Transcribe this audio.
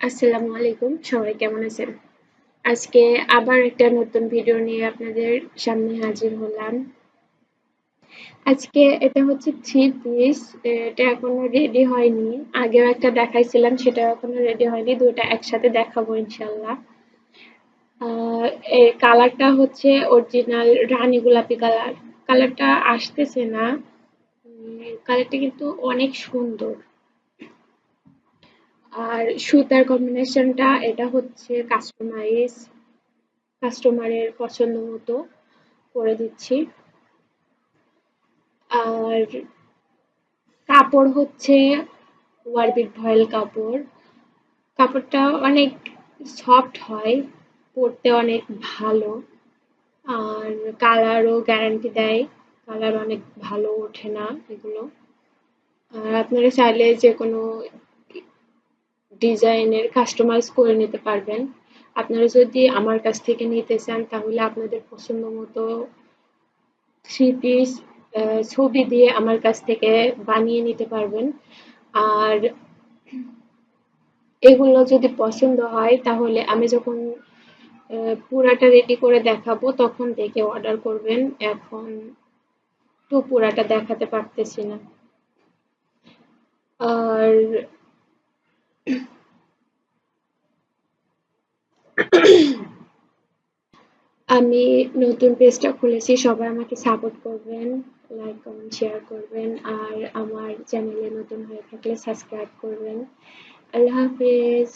আসসালামু আলাইকুম, সবাই কেমন আছেন? আজকে আবার একটা নতুন ভিডিও নিয়ে আপনাদের সামনে হাজির হলাম। আজকে এটা হচ্ছে থ্রি পিস। এটা এখনো রেডি হয়নি। আগেও একটা দেখাইছিলাম, সেটা এখনো রেডি হয়নি। দুটো একসাথে দেখাবো ইনশাল্লাহ। এর কালারটা হচ্ছে অরিজিনাল রানী গোলাপি কালার। কালারটা আসতেছে না। কালারটা কিন্তু অনেক সুন্দর। আর সুতার কম্বিনেশনটা এটা হচ্ছে কাস্টমারের পছন্দ মতো করে দিচ্ছি। আর কাপড় হচ্ছে ওয়ারবিক ভয়েল কাপড়। কাপড়টা অনেক সফট হয়, পরতে অনেক ভালো। আর কালারও গ্যারান্টি দেয়, কালার অনেক ভালো ওঠে না এগুলো। আর আপনারা চাইলে যে কোনো ডিজাইনের কাস্টমাইজ করে নিতে পারবেন। আপনারা যদি আমার কাছ থেকে নিতে চান তাহলে আপনাদের পছন্দ মতো থ্রি পিস ছবি দিয়ে আমার কাছ থেকে বানিয়ে নিতে পারবেন। আর এগুলো যদি পছন্দ হয় তাহলে আমি যখন পুরাটা রেডি করে দেখাবো তখন দেখে অর্ডার করবেন। এখন তো পুরাটা দেখাতে পারতেছি না। আর আমি নতুন পেজটা খুলেছি, সবাই আমাকে সাপোর্ট করবেন, লাইক কমেন্ট শেয়ার করবেন। আর আমার চ্যানেলে নতুন হয়ে থাকলে সাবস্ক্রাইব করবেন। আল্লাহ হাফেজ।